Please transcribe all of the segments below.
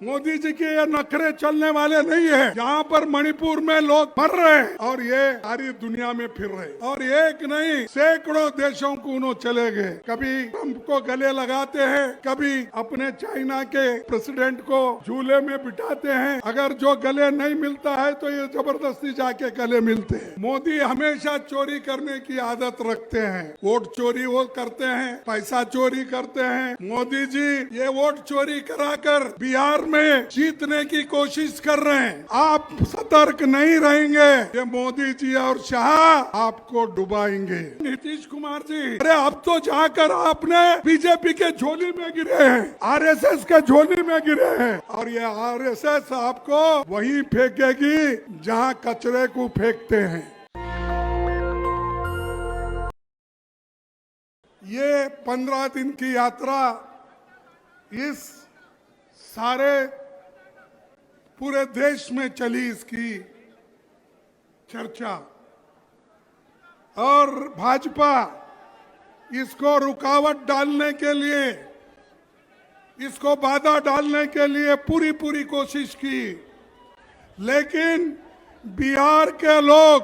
मोदी जी के ये नखरे चलने वाले नहीं है। यहाँ पर मणिपुर में लोग मर रहे हैं और ये सारी दुनिया में फिर रहे हैं और एक नहीं सैकड़ों देशों को उन्होंने चले गए। कभी ट्रंप को गले लगाते हैं, कभी अपने चाइना के प्रेसिडेंट को झूले में बिठाते हैं। अगर जो गले नहीं मिलता है तो ये जबरदस्ती जाके गले मिलते हैं। मोदी हमेशा चोरी करने की आदत रखते हैं। वोट चोरी वो करते हैं, पैसा चोरी करते हैं। मोदी जी ये वोट चोरी कराकर बिहार में जीतने की कोशिश कर रहे हैं। आप सतर्क नहीं रहेंगे, ये मोदी जी और शाह आपको डुबाएंगे। नीतीश कुमार जी, अरे अब तो जाकर आपने बीजेपी के झोली में गिरे हैं, आरएसएस के झोली में गिरे हैं और ये आरएसएस आपको वहीं फेंकेगी जहां कचरे को फेंकते हैं। ये 15 दिन की यात्रा इस सारे पूरे देश में चली, इसकी चर्चा, और भाजपा इसको रुकावट डालने के लिए, इसको बाधा डालने के लिए पूरी कोशिश की। लेकिन बिहार के लोग,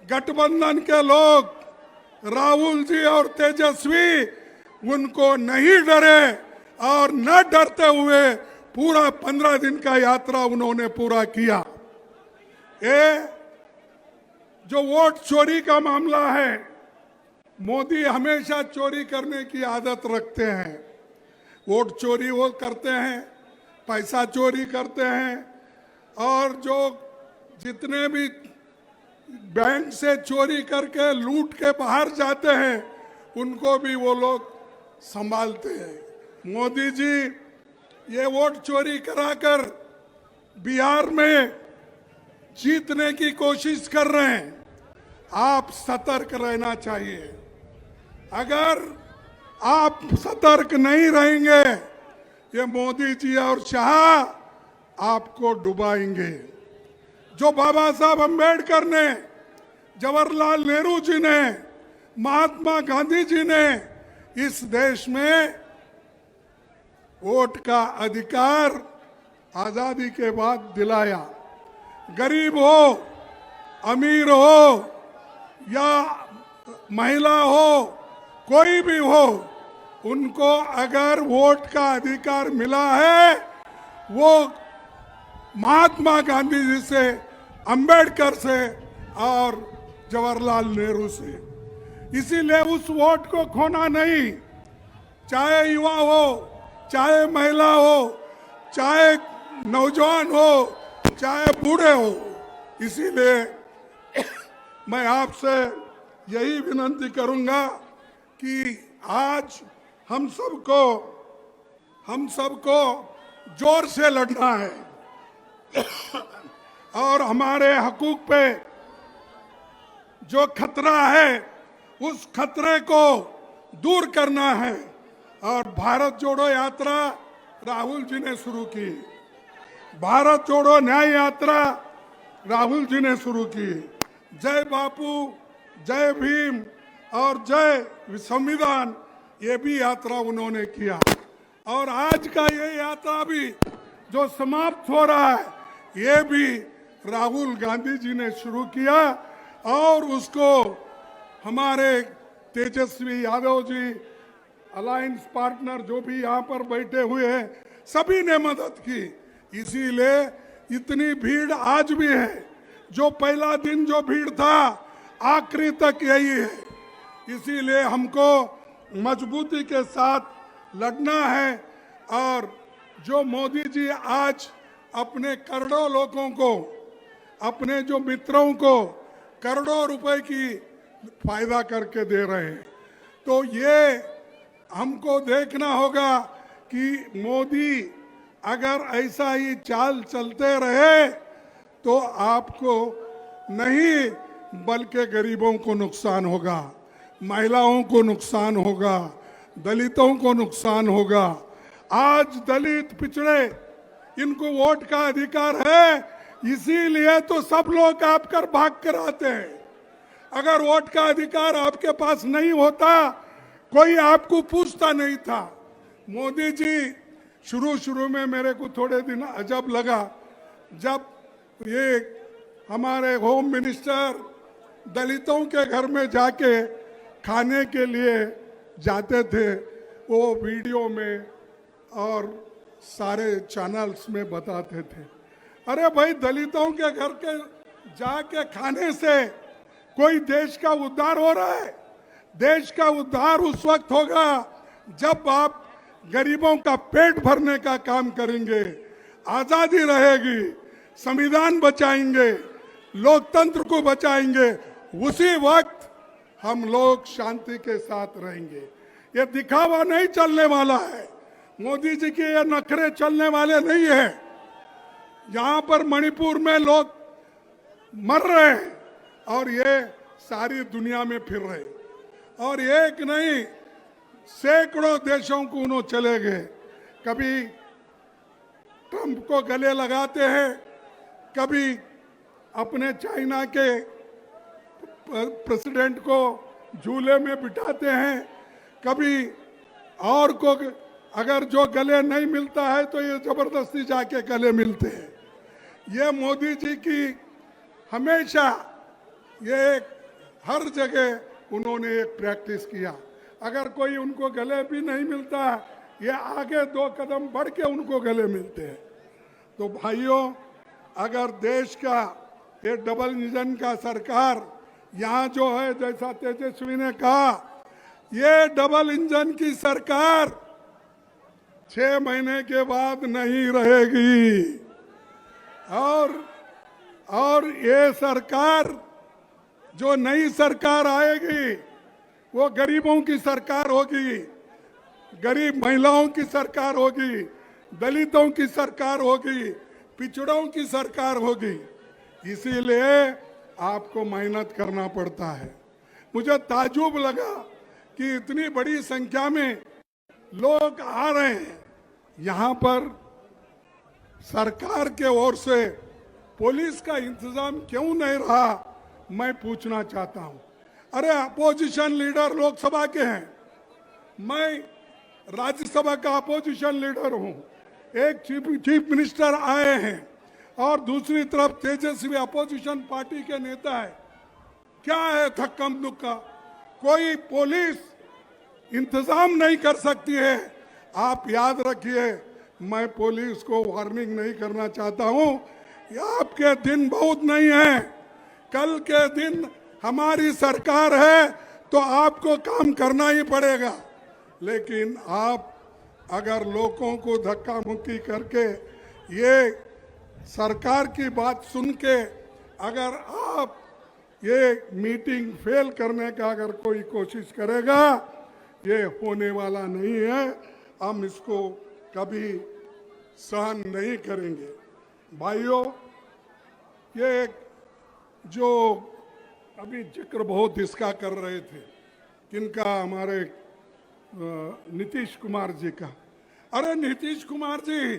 गठबंधन के लोग, राहुल जी और तेजस्वी उनको नहीं डरे और न डरते हुए पूरा 15 दिन का यात्रा उन्होंने पूरा किया। ये जो वोट चोरी का मामला है, मोदी हमेशा चोरी करने की आदत रखते हैं। वोट चोरी वो करते हैं, पैसा चोरी करते हैं और जो जितने भी बैंक से चोरी करके लूट के बाहर जाते हैं उनको भी वो लोग संभालते हैं। मोदी जी ये वोट चोरी कराकर बिहार में जीतने की कोशिश कर रहे हैं। आप सतर्क रहना चाहिए। अगर आप सतर्क नहीं रहेंगे, ये मोदी जी और शाह आपको डुबाएंगे। जो बाबा साहब अम्बेडकर ने, जवाहरलाल नेहरू जी ने, महात्मा गांधी जी ने इस देश में वोट का अधिकार आजादी के बाद दिलाया। गरीब हो, अमीर हो या महिला हो, कोई भी हो, उनको अगर वोट का अधिकार मिला है वो महात्मा गांधी जी से, अंबेडकर से और जवाहरलाल नेहरू से। इसीलिए उस वोट को खोना नहीं, चाहे युवा हो, चाहे महिला हो, चाहे नौजवान हो, चाहे बूढ़े हो। इसीलिए मैं आपसे यही विनती करूंगा कि आज हम सबको जोर से लड़ना है और हमारे हकूक पे जो खतरा है उस खतरे को दूर करना है। और भारत जोड़ो यात्रा राहुल जी ने शुरू की, भारत जोड़ो न्याय यात्रा राहुल जी ने शुरू की। जय बापू, जय भीम और जय संविधान, ये भी यात्रा उन्होंने किया। और आज का ये यात्रा भी जो समाप्त हो रहा है, ये भी राहुल गांधी जी ने शुरू किया और उसको हमारे तेजस्वी यादव जी, अलायंस पार्टनर जो भी यहाँ पर बैठे हुए हैं, सभी ने मदद की। इसीलिए इतनी भीड़ आज भी है। जो पहला दिन जो भीड़ था, आखिरी तक यही है। इसीलिए हमको मजबूती के साथ लड़ना है। और जो मोदी जी आज अपने करोड़ों लोगों को, अपने जो मित्रों को करोड़ों रुपए की फायदा करके दे रहे हैं, तो ये हमको देखना होगा कि मोदी अगर ऐसा ही चाल चलते रहे तो आपको नहीं बल्कि गरीबों को नुकसान होगा, महिलाओं को नुकसान होगा, दलितों को नुकसान होगा। आज दलित, पिछड़े, इनको वोट का अधिकार है, इसीलिए तो सब लोग आपकर भाग कर आते हैं। अगर वोट का अधिकार आपके पास नहीं होता, कोई आपको पूछता नहीं था। मोदी जी शुरू शुरू में मेरे को थोड़े दिन अजब लगा जब ये हमारे होम मिनिस्टर दलितों के घर में जाके खाने के लिए जाते थे, वो वीडियो में और सारे चैनल्स में बताते थे। अरे भाई, दलितों के घर के जाके खाने से कोई देश का उद्धार हो रहा है? देश का उद्धार उस वक्त होगा जब आप गरीबों का पेट भरने का काम करेंगे, आजादी रहेगी, संविधान बचाएंगे, लोकतंत्र को बचाएंगे, उसी वक्त हम लोग शांति के साथ रहेंगे। ये दिखावा नहीं चलने वाला है, मोदी जी के ये नखरे चलने वाले नहीं है। यहाँ पर मणिपुर में लोग मर रहे हैं और ये सारी दुनिया में फिर रहे, और एक नहीं सैकड़ों देशों को उन्होंने चले गए। कभी ट्रंप को गले लगाते हैं, कभी अपने चाइना के प्रेसिडेंट को झूले में बिठाते हैं, कभी और को अगर जो गले नहीं मिलता है तो ये जबरदस्ती जाके गले मिलते हैं। ये मोदी जी की हमेशा ये हर जगह उन्होंने एक प्रैक्टिस किया। अगर कोई उनको गले भी नहीं मिलता, ये आगे 2 कदम बढ़ के उनको गले मिलते हैं। तो भाइयों, अगर देश का ये डबल इंजन का सरकार यहाँ जो है, जैसा तेजस्वी ने कहा, ये डबल इंजन की सरकार 6 महीने के बाद नहीं रहेगी। और ये सरकार, जो नई सरकार आएगी, वो गरीबों की सरकार होगी, गरीब महिलाओं की सरकार होगी, दलितों की सरकार होगी, पिछड़ों की सरकार होगी। इसीलिए आपको मेहनत करना पड़ता है। मुझे ताज्जुब लगा कि इतनी बड़ी संख्या में लोग आ रहे हैं। यहाँ पर सरकार के ओर से पुलिस का इंतजाम क्यों नहीं रहा, मैं पूछना चाहता हूँ। अरे, अपोजिशन लीडर लोकसभा के हैं, मैं राज्यसभा का अपोजिशन लीडर हूँ। एक चीफ मिनिस्टर आए हैं और दूसरी तरफ तेजस्वी अपोजिशन पार्टी के नेता है। क्या है थक्कम दुक्का? कोई पुलिस इंतजाम नहीं कर सकती है। आप याद रखिए, मैं पुलिस को वार्निंग नहीं करना चाहता हूँ। ये आपके दिन बहुत नहीं है, कल के दिन हमारी सरकार है तो आपको काम करना ही पड़ेगा। लेकिन आप अगर लोगों को धक्का मुक्की करके ये सरकार की बात सुन के अगर आप ये मीटिंग फेल करने का अगर कोई कोशिश करेगा, ये होने वाला नहीं है। हम इसको कभी सहन नहीं करेंगे। भाइयों, ये जो अभी जिक्र बहुत इसका कर रहे थे, किनका, हमारे नीतीश कुमार जी का। अरे नीतीश कुमार जी,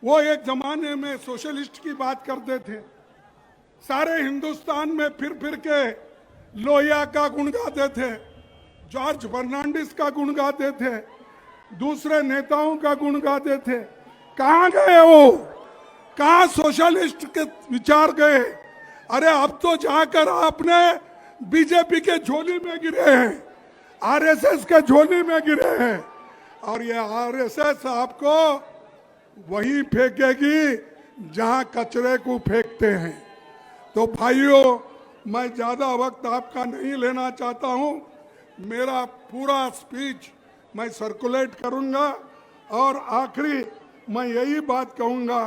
वो एक जमाने में सोशलिस्ट की बात करते थे, सारे हिंदुस्तान में फिर के लोहिया का गुण गाते थे, जॉर्ज फर्नांडिस का गुण गाते थे, दूसरे नेताओं का गुण गाते थे। कहाँ गए वो? कहाँ सोशलिस्ट के विचार गए? अरे, अब तो जाकर आपने बीजेपी के झोली में गिरे हैं, आरएसएस के झोली में गिरे हैं, और ये आरएसएस आपको वही फेंकेगी जहां कचरे को फेंकते हैं। तो भाइयों, मैं ज्यादा वक्त आपका नहीं लेना चाहता हूं। मेरा पूरा स्पीच मैं सर्कुलेट करूंगा और आखिरी मैं यही बात कहूंगा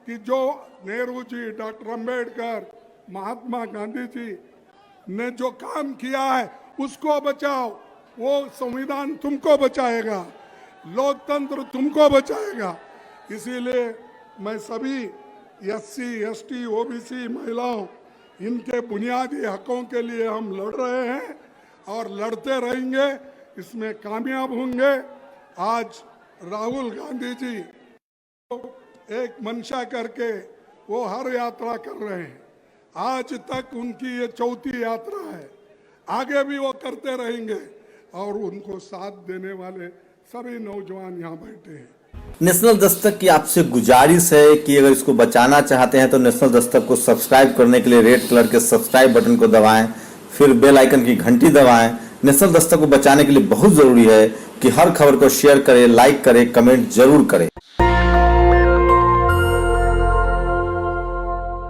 कि जो नेहरू जी, डॉक्टर अंबेडकर, महात्मा गांधी जी ने जो काम किया है उसको बचाओ। वो संविधान तुमको बचाएगा, लोकतंत्र तुमको बचाएगा। इसीलिए मैं सभी एससी, एसटी, ओबीसी महिलाओं, इनके बुनियादी हकों के लिए हम लड़ रहे हैं और लड़ते रहेंगे, इसमें कामयाब होंगे। आज राहुल गांधी जी एक मंशा करके वो हर यात्रा कर रहे हैं। आज तक उनकी ये 4थी यात्रा है, आगे भी वो करते रहेंगे और उनको साथ देने वाले सभी नौजवान यहाँ बैठे हैं। नेशनल दस्तक की आपसे गुजारिश है कि अगर इसको बचाना चाहते हैं तो नेशनल दस्तक को सब्सक्राइब करने के लिए रेड कलर के सब्सक्राइब बटन को दबाएं, फिर बेल आइकन की घंटी दबाएं। नेशनल दस्तक को बचाने के लिए बहुत ज़रूरी है कि हर खबर को शेयर करें, लाइक करें, कमेंट जरूर करें।